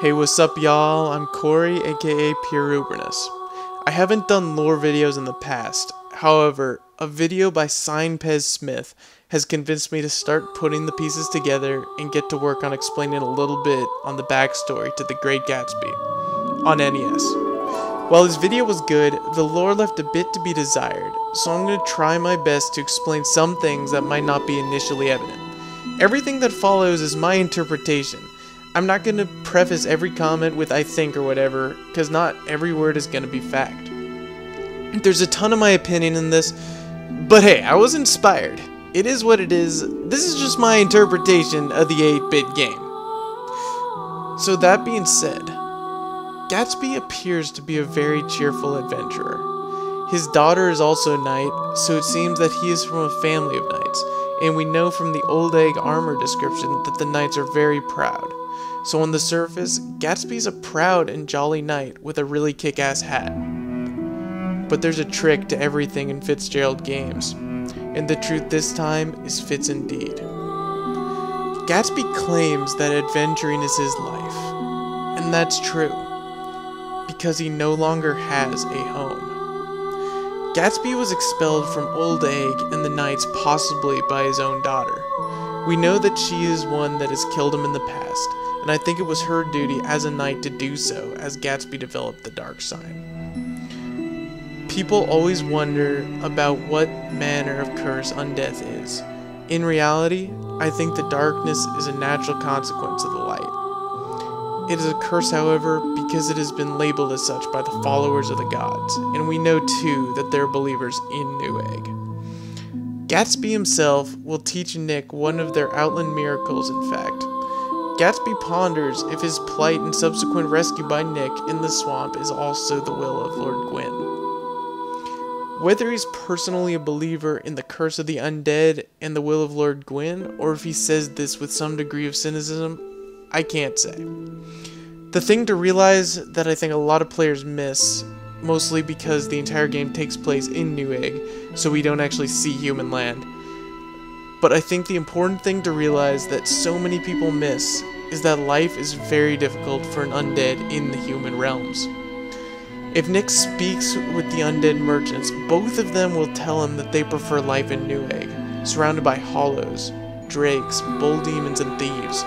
Hey, what's up y'all? I'm Corey, aka Pure Uberness. I haven't done lore videos in the past. However, a video by SeinPezSmith has convinced me to start putting the pieces together and get to work on explaining a little bit on the backstory to the Great Gatsby on NES. While his video was good, the lore left a bit to be desired, so I'm going to try my best to explain some things that might not be initially evident. Everything that follows is my interpretation. I'm not going to preface every comment with I think or whatever, because not every word is going to be fact. There's a ton of my opinion in this, but hey, I was inspired. It is what it is. This is just my interpretation of the 8-bit game. So that being said, Gatsby appears to be a very cheerful adventurer. His daughter is also a knight, so it seems that he is from a family of knights, and we know from the Old Egg armor description that the knights are very proud. So on the surface, Gatsby's a proud and jolly knight with a really kick-ass hat. But there's a trick to everything in Fitzgerald games, and the truth this time is Fitz indeed. Gatsby claims that adventuring is his life, and that's true, because he no longer has a home. Gatsby was expelled from Old Egg and the Knights possibly by his own daughter. We know that she is one that has killed him in the past, and I think it was her duty as a knight to do so as Gatsby developed the dark side. People always wonder about what manner of curse undeath is. In reality, I think the darkness is a natural consequence of the light. It is a curse, however, because it has been labeled as such by the followers of the gods, and we know too that they're believers in New Egg. Gatsby himself will teach Nick one of their outland miracles, in fact. Gatsby ponders if his plight and subsequent rescue by Nick in the swamp is also the will of Lord Gwyn. Whether he's personally a believer in the curse of the undead and the will of Lord Gwyn, or if he says this with some degree of cynicism, I can't say. The thing to realize that I think a lot of players miss, mostly because the entire game takes place in New Egg, so we don't actually see human land. But I think the important thing to realize that so many people miss is that life is very difficult for an undead in the human realms. If Nick speaks with the undead merchants, both of them will tell him that they prefer life in New Egg, surrounded by hollows, drakes, bull demons, and thieves,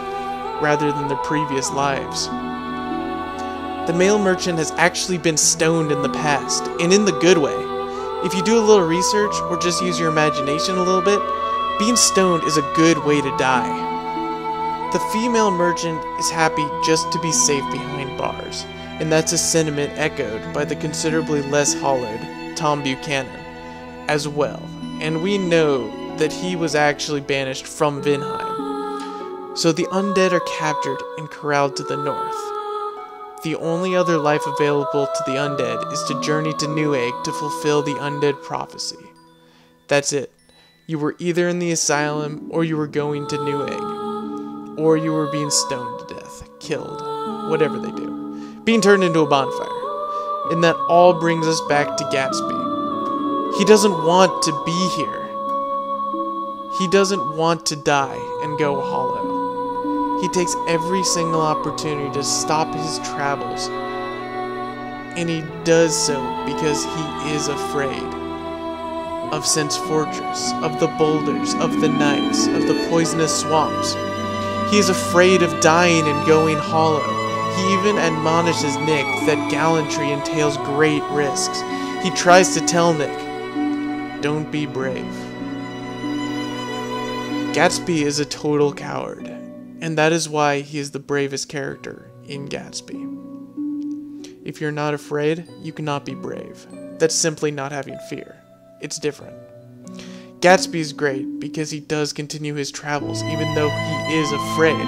rather than their previous lives. The male merchant has actually been stoned in the past, and in the good way. If you do a little research, or just use your imagination a little bit, being stoned is a good way to die. The female merchant is happy just to be safe behind bars, and that's a sentiment echoed by the considerably less hollowed Tom Buchanan as well, and we know that he was actually banished from Vinheim. So the undead are captured and corralled to the north. The only other life available to the undead is to journey to New Egg to fulfill the undead prophecy. That's it. You were either in the asylum, or you were going to New Egg. Or you were being stoned to death, killed, whatever they do. Being turned into a bonfire. And that all brings us back to Gatsby. He doesn't want to be here. He doesn't want to die and go hollow. He takes every single opportunity to stop his travels. And he does so because he is afraid. Of Sense Fortress, of the boulders, of the knights, of the poisonous swamps. He is afraid of dying and going hollow. He even admonishes Nick that gallantry entails great risks. He tries to tell Nick, don't be brave. Gatsby is a total coward, and that is why he is the bravest character in Gatsby. If you're not afraid, you cannot be brave. That's simply not having fear. It's different. Gatsby is great because he does continue his travels even though he is afraid.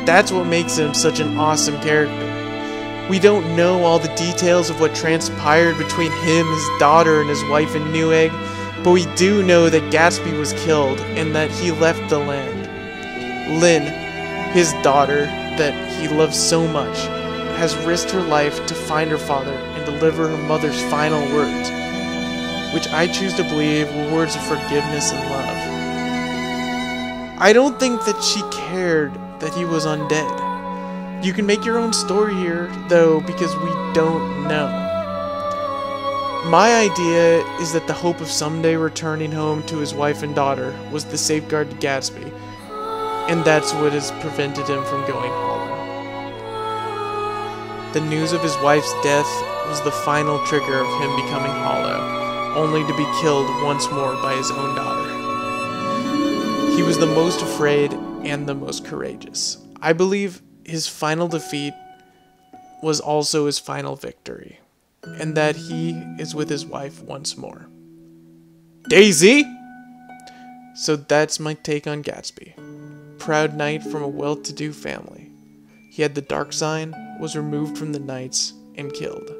That's what makes him such an awesome character. We don't know all the details of what transpired between him, his daughter, and his wife in New Egg, but we do know that Gatsby was killed and that he left the land. Lynn, his daughter that he loves so much, has risked her life to find her father and deliver her mother's final words, which I choose to believe were words of forgiveness and love. I don't think that she cared that he was undead. You can make your own story here, though, because we don't know. My idea is that the hope of someday returning home to his wife and daughter was the safeguard to Gatsby, and that's what has prevented him from going hollow. The news of his wife's death was the final trigger of him becoming hollow, only to be killed once more by his own daughter. He was the most afraid and the most courageous. I believe his final defeat was also his final victory, and that he is with his wife once more. Daisy! So that's my take on Gatsby. Proud knight from a well-to-do family. He had the dark sign, was removed from the knights, and killed.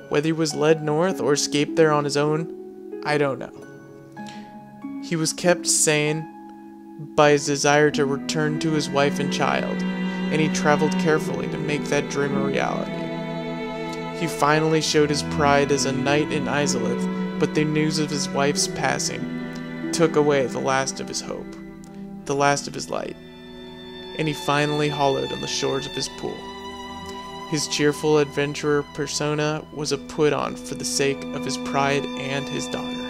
Whether he was led north or escaped there on his own, I don't know. He was kept sane by his desire to return to his wife and child, and he traveled carefully to make that dream a reality. He finally showed his pride as a knight in Izalith, but the news of his wife's passing took away the last of his hope, the last of his light, and he finally hollowed on the shores of his pool. His cheerful adventurer persona was a put-on for the sake of his pride and his daughter.